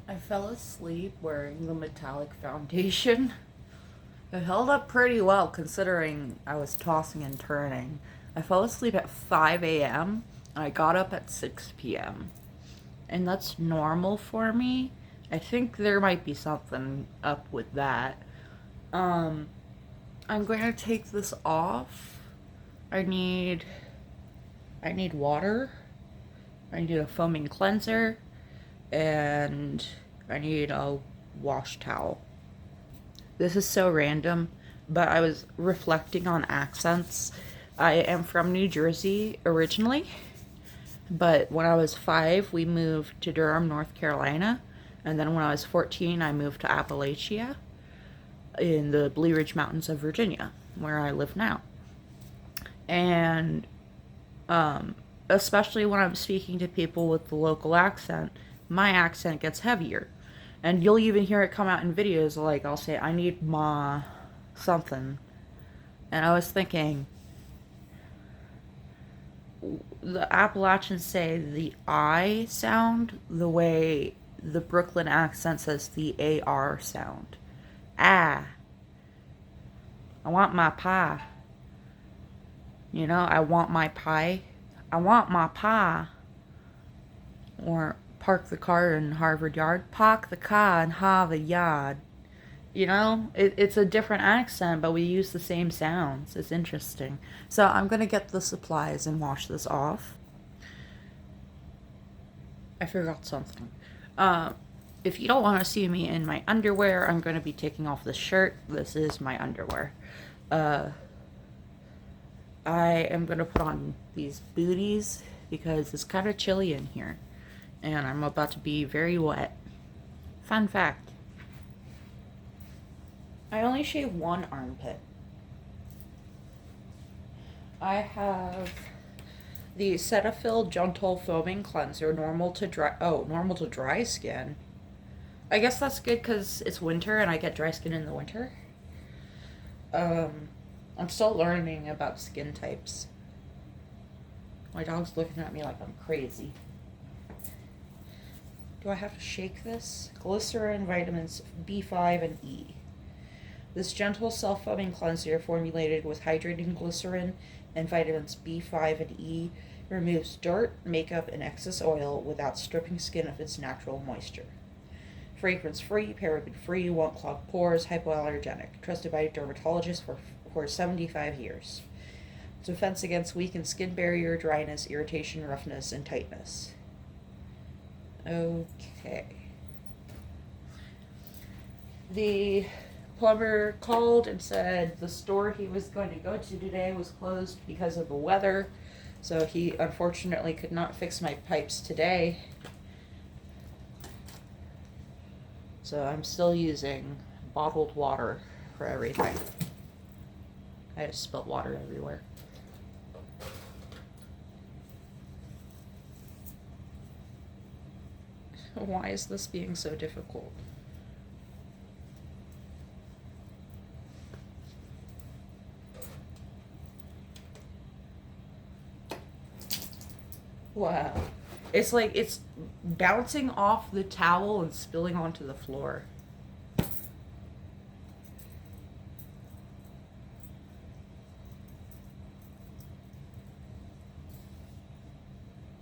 I fell asleep wearing the metallic foundation. It held up pretty well considering I was tossing and turning. I fell asleep at 5 a.m. and I got up at 6 p.m. And that's normal for me. I think there might be something up with that. Um, I'm going to take this off. I need I need water. I need a foaming cleanser and I need a wash towel. This is so random, but I was reflecting on accents. I am from New Jersey originally, but when I was 5, we moved to Durham, North Carolina. And then when I was 14, I moved to Appalachia in the Blue Ridge Mountains of Virginia, where I live now. And especially when I'm speaking to people with the local accent, my accent gets heavier. And you'll even hear it come out in videos like I'll say, I need ma something. And I was thinking, the Appalachians say the I sound the way the Brooklyn accent says the AR sound. Ah, I want my pie. You know, I want my pie. I want my pie. Or park the car in Harvard Yard. Park the car in Harvard Yard. You know, it's a different accent, but we use the same sounds. It's interesting. So I'm going to get the supplies and wash this off. I forgot something. Uh, if you don't want to see me in my underwear, I'm going to be taking off this shirt. This is my underwear. Uh, I am going to put on these booties because it's kind of chilly in here. And I'm about to be very wet. Fun fact. I only shave one armpit. I have the Cetaphil Gentle Foaming Cleanser, normal to dry skin. I guess that's good because it's winter and I get dry skin in the winter. Um, I'm still learning about skin types. My dog's looking at me like I'm crazy. Do I have to shake this? Glycerin, vitamins B5 and E. This gentle self-foaming cleanser formulated with hydrating glycerin and vitamins B5 and E removes dirt, makeup, and excess oil without stripping skin of its natural moisture. Fragrance-free, paraben-free, won't clog pores, hypoallergenic. Trusted by dermatologists for 75 years. Defense against weakened skin barrier, dryness, irritation, roughness, and tightness. Okay. The plumber called and said the store he was going to go to today was closed because of the weather, so he unfortunately could not fix my pipes today. So I'm still using bottled water for everything. I just spilled water everywhere. Why is this being so difficult? Wow. It's like it's bouncing off the towel and spilling onto the floor.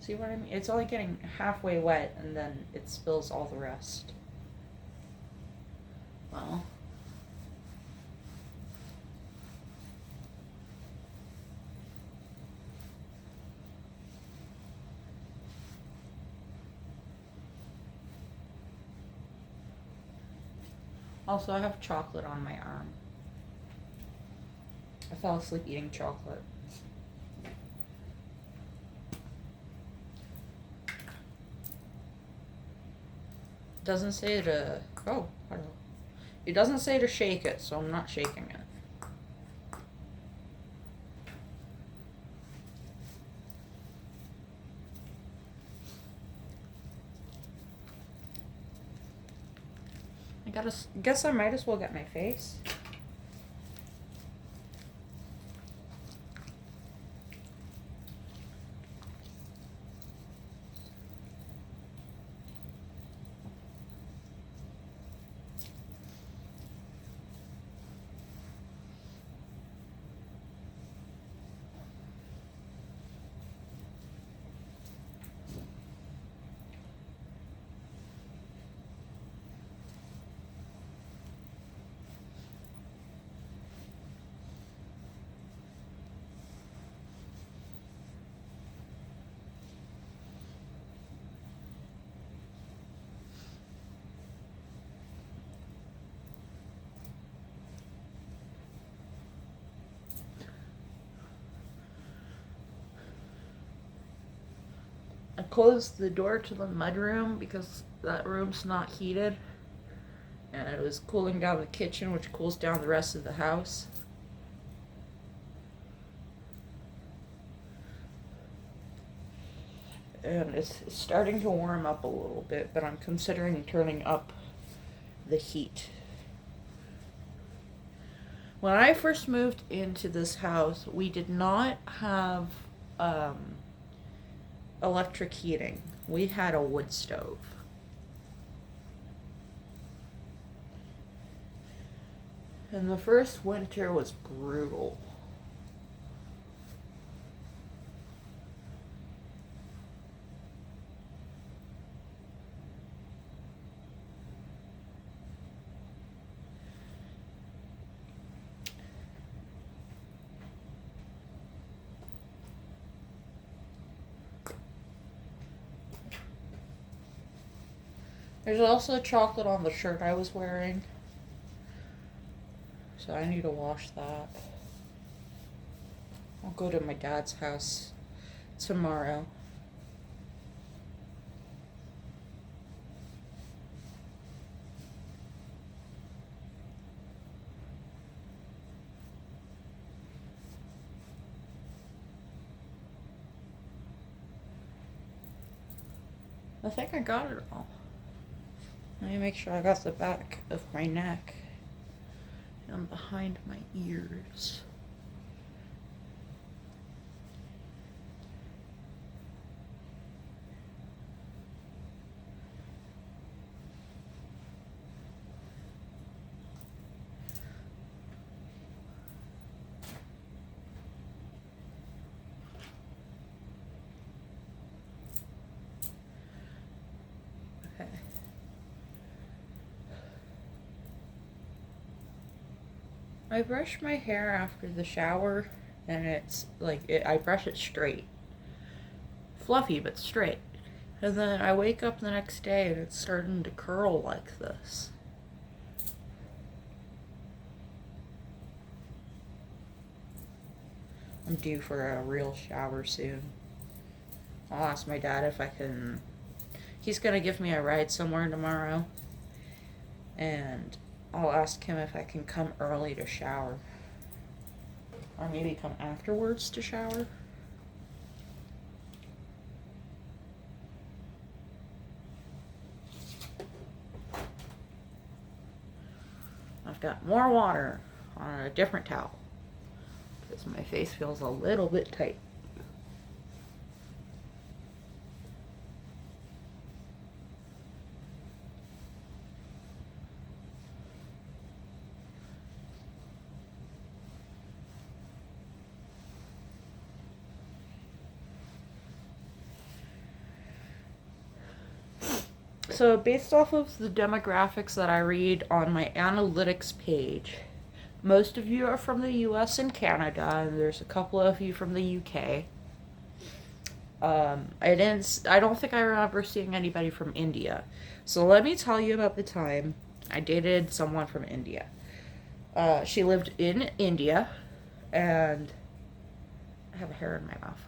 See what I mean? It's only getting halfway wet and then it spills all the rest. Well. Also, I have chocolate on my arm. I fell asleep eating chocolate. Doesn't say to... Oh, hello. It doesn't say to shake it, so I'm not shaking it. Guess I might as well get my face. closed the door to the mudroom because that room's not heated. And it was cooling down the kitchen, which cools down the rest of the house. And it's starting to warm up a little bit, but I'm considering turning up the heat. When I first moved into this house, we did not have electric heating. We had a wood stove. And the first winter was brutal. There's also chocolate on the shirt I was wearing. So I need to wash that. I'll go to my dad's house tomorrow. I think I got it all. Let me make sure I got the back of my neck and behind my ears. Okay. I brush my hair after the shower, and it's like I brush it straight. Fluffy, but straight. And then I wake up the next day and it's starting to curl like this. I'm due for a real shower soon. I'll ask my dad if I can. He's gonna give me a ride somewhere tomorrow. And I'll ask him if I can come early to shower. Or maybe come afterwards to shower. I've got more water on a different towel because my face feels a little bit tight. So based off of the demographics that I read on my analytics page, most of you are from the US and Canada, and there's a couple of you from the UK. I don't think I remember seeing anybody from India. So let me tell you about the time I dated someone from India. She lived in India, and I have a hair in my mouth.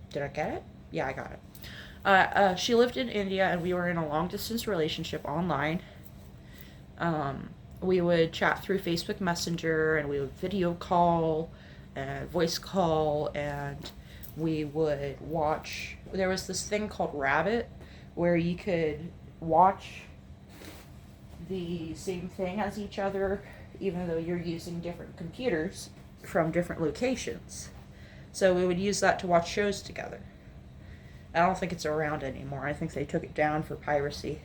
Did I get it? Yeah, I got it. She lived in India, and we were in a long-distance relationship online. We would chat through Facebook Messenger, and we would video call and voice call, and we would watch. There was this thing called Rabbit, where you could watch the same thing as each other, even though you're using different computers from different locations. So we would use that to watch shows together. I don't think it's around anymore. I think they took it down for piracy.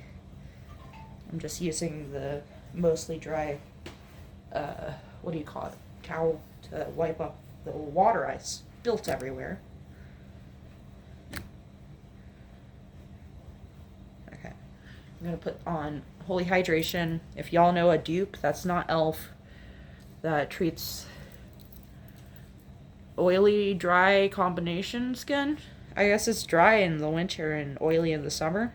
I'm just using the mostly dry, what do you call it, towel to wipe up the water I spilt everywhere. Okay. I'm going to put on Holy Hydration. If y'all know a dupe, that's not e.l.f. That treats oily, dry combination skin. I guess it's dry in the winter and oily in the summer.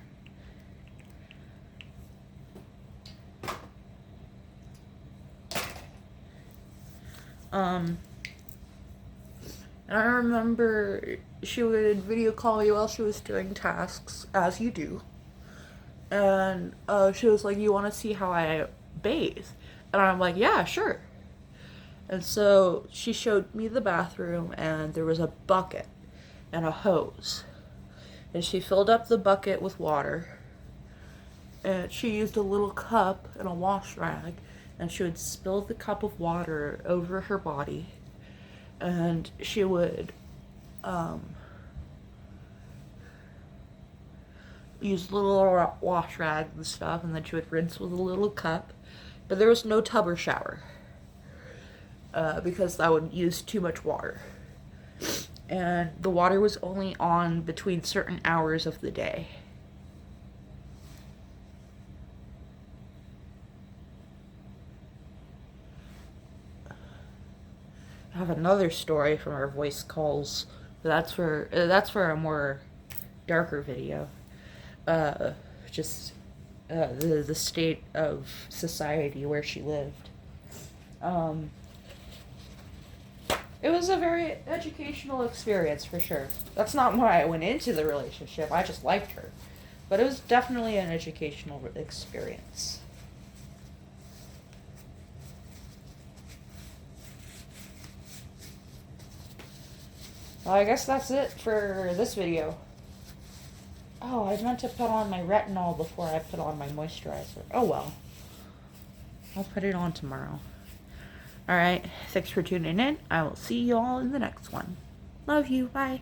And I remember she would video call me while she was doing tasks, as you do. And she was like, "You want to see how I bathe?" And I'm like, "Yeah, sure." And so she showed me the bathroom, and there was a bucket and a hose. And she filled up the bucket with water. And she used a little cup and a wash rag, and she would spill the cup of water over her body. And she would use little wash rags and stuff, and then she would rinse with a little cup. But there was no tub or shower because that would use too much water. And the water was only on between certain hours of the day. I have another story from our voice calls. That's for a more darker video. Just the state of society where she lived. It was a very educational experience for sure. That's not why I went into the relationship. I just liked her. But it was definitely an educational experience. Well, I guess that's it for this video. Oh, I meant to put on my retinol before I put on my moisturizer. Oh well. I'll put it on tomorrow. Alright, thanks for tuning in. I will see you all in the next one. Love you. Bye.